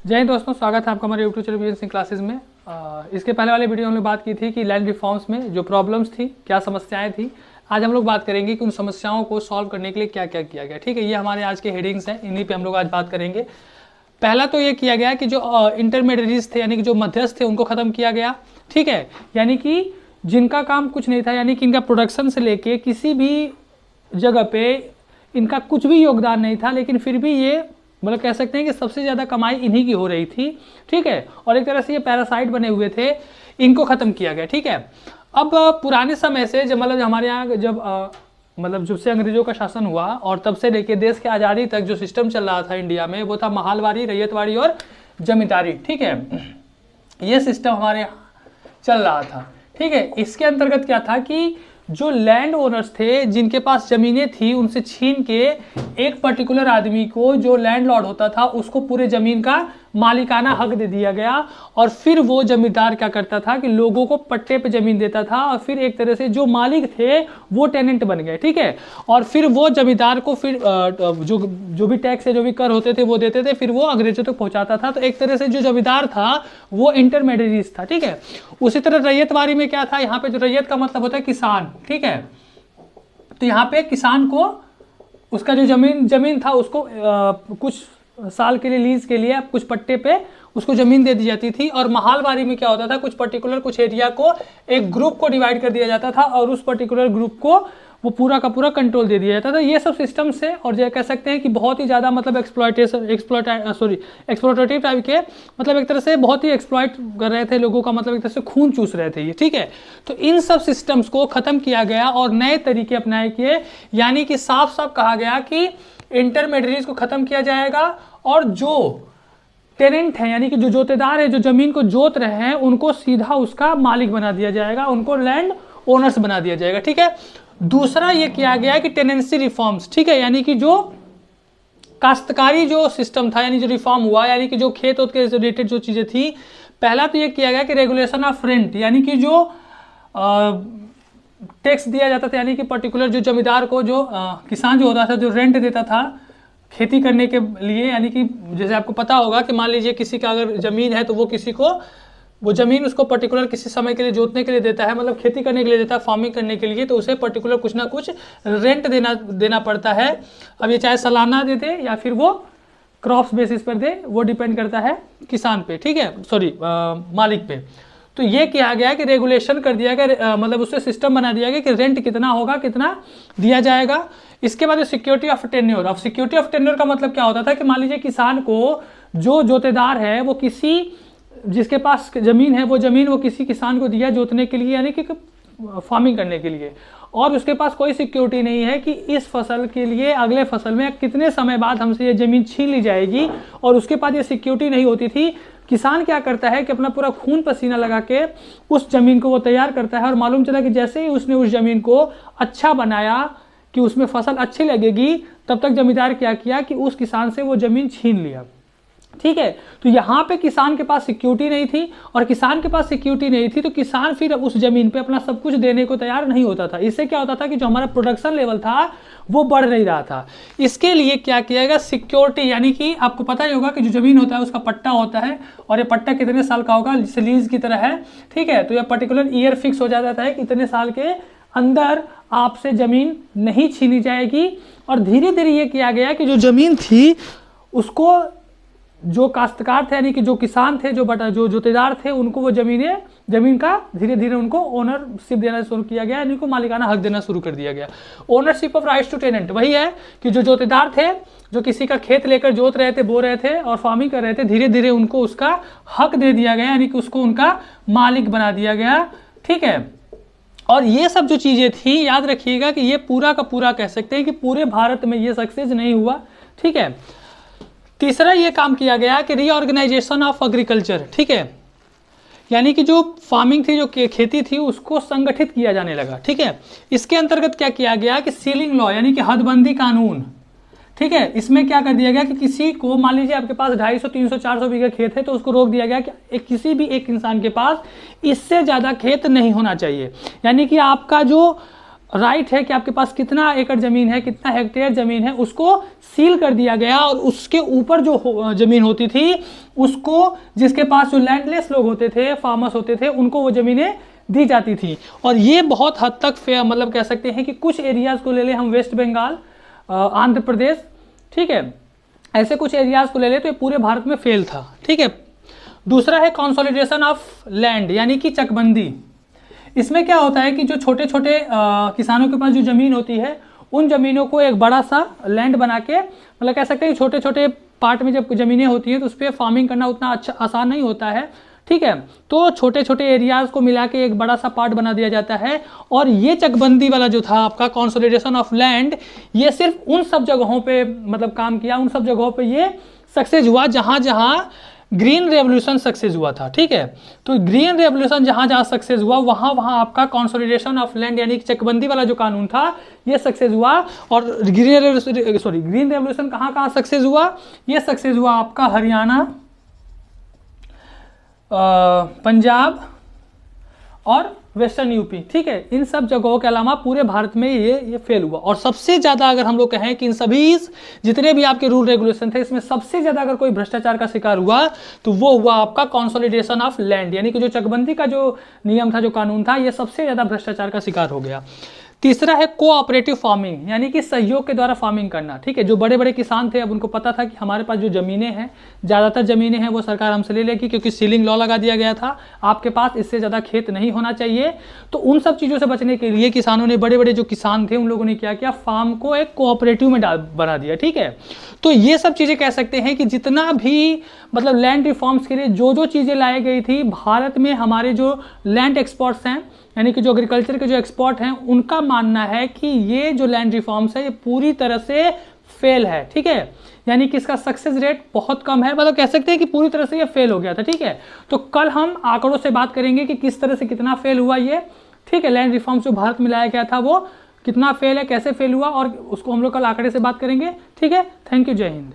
जय हिंद दोस्तों, स्वागत है आपका हमारे यूट्यूब चैनल बीएनसी क्लासेस में। इसके पहले वाले वीडियो में हमने बात की थी कि लैंड रिफॉर्म्स में जो प्रॉब्लम्स थी, क्या समस्याएं थी। आज हम लोग बात करेंगे कि उन समस्याओं को सॉल्व करने के लिए क्या क्या किया गया। ठीक है, ये हमारे आज के हेडिंग्स हैं, इन्हीं पे हम लोग आज बात करेंगे। पहला तो ये किया गया कि जो इंटरमीडिएट्स थे यानी कि जो मध्यस्थ थे उनको ख़त्म किया गया। ठीक है, यानी कि जिनका काम कुछ नहीं था, यानी कि इनका प्रोडक्शन से लेके किसी भी जगह पे इनका कुछ भी योगदान नहीं था, लेकिन फिर भी ये मतलब कह सकते हैं कि सबसे ज़्यादा कमाई इन्हीं की हो रही थी। ठीक है, और एक तरह से ये पैरासाइट बने हुए थे, इनको ख़त्म किया गया। ठीक है, अब पुराने समय से जब मतलब हमारे यहाँ जब से अंग्रेजों का शासन हुआ और तब से लेके देश की आज़ादी तक जो सिस्टम चल रहा था इंडिया में, वो था महालवाड़ी, रैयतवाड़ी और जमींदारी। ठीक है, ये सिस्टम हमारे यहाँ चल रहा था। ठीक है, इसके अंतर्गत क्या था कि जो लैंड ओनर्स थे, जिनके पास ज़मीनें थी, उनसे छीन के एक पर्टिकुलर आदमी को, जो लैंड लॉर्ड होता था, उसको पूरे ज़मीन का मालिकाना हक दे दिया गया। और फिर वो ज़मींदार क्या करता था कि लोगों को पट्टे पे ज़मीन देता था, और फिर एक तरह से जो मालिक थे वो टेनेंट बन गए। ठीक है, और फिर वो ज़मींदार को फिर जो भी टैक्स है, जो भी कर होते थे वो देते थे, फिर वो अंग्रेजों तक पहुँचाता था। तो एक तरह से जो ज़मींदार था वो इंटरमीडिएरीज था। ठीक है, उसी तरह रैयतवाड़ी में क्या था, यहाँ पे जो रैयत का मतलब होता है किसान। ठीक है, तो यहाँ पे किसान को उसका जो जमीन था उसको कुछ साल के लिए लीज के लिए कुछ पट्टे पे उसको ज़मीन दे दी जाती थी। और महालवाड़ी में क्या होता था, कुछ पर्टिकुलर कुछ एरिया को एक ग्रुप को डिवाइड कर दिया जाता था और उस पर्टिकुलर ग्रुप को वो पूरा का पूरा कंट्रोल दे दिया जाता था। ये सब सिस्टम से, और जो कह सकते हैं कि बहुत ही ज़्यादा मतलब एक्सप्लॉयटेटिव टाइप के, मतलब एक तरह से बहुत ही एक्सप्लॉयट कर रहे थे लोगों का, मतलब एक तरह से खून चूस रहे थे ये। ठीक है, तो इन सब सिस्टम्स को ख़त्म किया गया और नए तरीके अपनाए गए, यानी कि साफ साफ कहा गया कि इंटरमीडिएट्स को ख़त्म किया जाएगा और जो टेनेंट है यानी कि जो जोतेदार है, जो ज़मीन को जोत रहे हैं, उनको सीधा उसका मालिक बना दिया जाएगा, उनको लैंड ओनर्स बना दिया जाएगा। ठीक है, दूसरा ये किया गया कि टेनेंसी रिफॉर्म्स। ठीक है, यानी कि जो काश्तकारी जो सिस्टम था, यानी जो रिफॉर्म हुआ, यानी कि जो खेत के रिलेटेड जो चीज़ें थी, पहला तो ये किया गया कि रेगुलेशन ऑफ रेंट, यानी कि जो टैक्स दिया जाता था, यानी कि पर्टिकुलर जो जमींदार को जो किसान जो होता था, जो रेंट देता था खेती करने के लिए, यानी कि जैसे आपको पता होगा कि मान लीजिए किसी का अगर ज़मीन है तो वो किसी को वो ज़मीन उसको पर्टिकुलर किसी समय के लिए जोतने के लिए देता है, मतलब खेती करने के लिए देता है, फार्मिंग करने के लिए, तो उसे पर्टिकुलर कुछ ना कुछ रेंट देना पड़ता है। अब ये चाहे सालाना दे दे या फिर वो क्रॉप्स बेसिस पर दे, वो डिपेंड करता है किसान पे। ठीक है, मालिक पे। तो ये किया गया कि रेगुलेशन कर दिया गया, मतलब उससे सिस्टम बना दिया गया कि रेंट कितना होगा, कितना दिया जाएगा। इसके बाद सिक्योरिटी ऑफ टेन्योर। अब सिक्योरिटी ऑफ टेन्योर का मतलब क्या होता था कि मान लीजिए किसान को जो जोतेदार है वो जिसके पास ज़मीन है, वो ज़मीन वो किसी किसान को दिया जोतने के लिए, यानी कि फार्मिंग करने के लिए, और उसके पास कोई सिक्योरिटी नहीं है कि इस फसल के लिए अगले फसल में कितने समय बाद हमसे ये ज़मीन छीन ली जाएगी, और उसके पास ये सिक्योरिटी नहीं होती थी। किसान क्या करता है कि अपना पूरा खून पसीना लगा के उस ज़मीन को वो तैयार करता है, और मालूम चला कि जैसे ही उसने उस ज़मीन को अच्छा बनाया कि उसमें फसल अच्छी लगेगी, तब तक ज़मींदार क्या किया कि उस किसान से वो ज़मीन छीन लिया। ठीक है, तो यहाँ पे किसान के पास सिक्योरिटी नहीं थी, और किसान के पास सिक्योरिटी नहीं थी तो किसान फिर उस ज़मीन पे अपना सब कुछ देने को तैयार नहीं होता था। इससे क्या होता था कि जो हमारा प्रोडक्शन लेवल था वो बढ़ नहीं रहा था। इसके लिए क्या किया गया, सिक्योरिटी, यानी कि आपको पता ही होगा कि जो ज़मीन होता है उसका पट्टा होता है, और ये पट्टा कितने साल का होगा, जैसे लीज की तरह है। ठीक है, तो यह पर्टिकुलर ईयर फिक्स हो जाता है कि इतने साल के अंदर आपसे ज़मीन नहीं छीनी जाएगी। और धीरे धीरे ये किया गया कि जो ज़मीन थी उसको जो काश्तकार थे, यानी कि जो किसान थे, जो जोतेदार थे, उनको वो ज़मीन का धीरे धीरे उनको ओनरशिप देना शुरू किया गया, यानी को मालिकाना हक देना शुरू कर दिया गया। Ownership of rights to tenant वही है कि जो जोतेदार थे, जो किसी का खेत लेकर जोत रहे थे, बो रहे थे और फार्मिंग कर रहे थे, धीरे धीरे उनको उसका हक दे दिया गया, यानी कि उसको उनका मालिक बना दिया गया। ठीक है, और ये सब जो चीज़ें थी, याद रखिएगा कि ये पूरा का पूरा कह सकते हैं कि पूरे भारत में ये सक्सेस नहीं हुआ। ठीक है, तीसरा ये काम किया गया कि रीऑर्गेनाइजेशन ऑफ एग्रीकल्चर। ठीक है, यानी कि जो फार्मिंग थी, जो खेती थी, उसको संगठित किया जाने लगा। ठीक है, इसके अंतर्गत क्या किया गया कि सीलिंग लॉ, यानी कि हदबंदी कानून। ठीक है, इसमें क्या कर दिया गया कि किसी को, मान लीजिए आपके पास 250, 300, 400 बीघा खेत है, तो उसको रोक दिया गया कि किसी भी एक इंसान के पास इससे ज़्यादा खेत नहीं होना चाहिए। यानी कि आपका जो राइट है कि आपके पास कितना एकड़ ज़मीन है, कितना हेक्टेयर ज़मीन है, उसको सील कर दिया गया और उसके ऊपर जो ज़मीन होती थी उसको, जिसके पास जो लैंडलेस लोग होते थे, फार्मर्स होते थे, उनको वो ज़मीनें दी जाती थी। और ये बहुत हद तक मतलब कह सकते हैं कि कुछ एरियाज़ को ले लें हम, वेस्ट बंगाल, आंध्र प्रदेश, ठीक है, ऐसे कुछ एरियाज़ को ले लें तो ये पूरे भारत में फेल था, ठीक है। दूसरा है कंसोलिडेशन ऑफ लैंड, यानी कि चकबंदी। इसमें क्या होता है कि जो छोटे छोटे किसानों के पास जो ज़मीन होती है, उन ज़मीनों को एक बड़ा सा लैंड बना के, मतलब कह सकते हैं कि छोटे छोटे पार्ट में जब ज़मीनें होती हैं तो उस पर फार्मिंग करना उतना अच्छा आसान नहीं होता है, ठीक है। तो छोटे छोटे एरियाज़ को मिला के एक बड़ा सा पार्ट बना दिया जाता है। और ये चकबंदी वाला जो था आपका कंसोलिडेशन ऑफ लैंड, ये सिर्फ उन सब जगहों पे मतलब काम किया, उन सब जगहों पे ये सक्सेस हुआ जहाँ जहाँ ग्रीन रेवोल्यूशन सक्सेस हुआ था, ठीक है। तो ग्रीन रेवोल्यूशन जहाँ जहाँ सक्सेस हुआ वहाँ वहाँ आपका कंसोलिडेशन ऑफ लैंड यानी चकबंदी वाला जो कानून था ये सक्सेस हुआ। और ग्रीन रेवोल्यूशन कहाँ कहाँ सक्सेस हुआ? ये सक्सेस हुआ आपका हरियाणा, पंजाब और वेस्टर्न यूपी, ठीक है। इन सब जगहों के अलावा पूरे भारत में ये फेल हुआ। और सबसे ज़्यादा अगर हम लोग कहें कि इन सभी जितने भी आपके रूल रेगुलेशन थे, इसमें सबसे ज़्यादा अगर कोई भ्रष्टाचार का शिकार हुआ तो वो हुआ आपका कंसोलिडेशन ऑफ लैंड, यानी कि जो चकबंदी का जो नियम था, जो कानून था, ये सबसे ज़्यादा भ्रष्टाचार का शिकार हो गया। तीसरा है कोऑपरेटिव फार्मिंग, यानी कि सहयोग के द्वारा फार्मिंग करना, ठीक है। जो बड़े बड़े किसान थे अब उनको पता था कि हमारे पास जो ज़मीनें हैं, ज़्यादातर ज़मीनें हैं वो सरकार हमसे ले लेगी, क्योंकि सीलिंग लॉ लगा दिया गया था, आपके पास इससे ज़्यादा खेत नहीं होना चाहिए। तो उन सब चीज़ों से बचने के लिए किसानों ने, बड़े बड़े जो किसान थे उन लोगों ने क्या किया, फार्म को एक कोऑपरेटिव में बना दिया, ठीक है। तो ये सब चीज़ें कह सकते हैं कि जितना भी मतलब लैंड रिफॉर्म्स के लिए जो जो चीज़ें लाई गई थी, भारत में हमारे जो लैंड एक्सपर्ट्स हैं, यानी कि जो एग्रीकल्चर के जो एक्सपर्ट हैं, उनका मानना है कि ये जो लैंड रिफॉर्म्स है ये पूरी तरह से फेल है, ठीक है। यानी कि इसका सक्सेस रेट बहुत कम है, मतलब कह सकते हैं कि पूरी तरह से ये फेल हो गया था, ठीक है। तो कल हम आंकड़ों से बात करेंगे कि किस तरह से कितना फेल हुआ ये, ठीक है। लैंड रिफॉर्म्स जो भारत में लाया गया था वो कितना फेल है, कैसे फेल हुआ, और उसको हम लोग कल आंकड़े से बात करेंगे, ठीक है। थैंक यू, जय हिंद।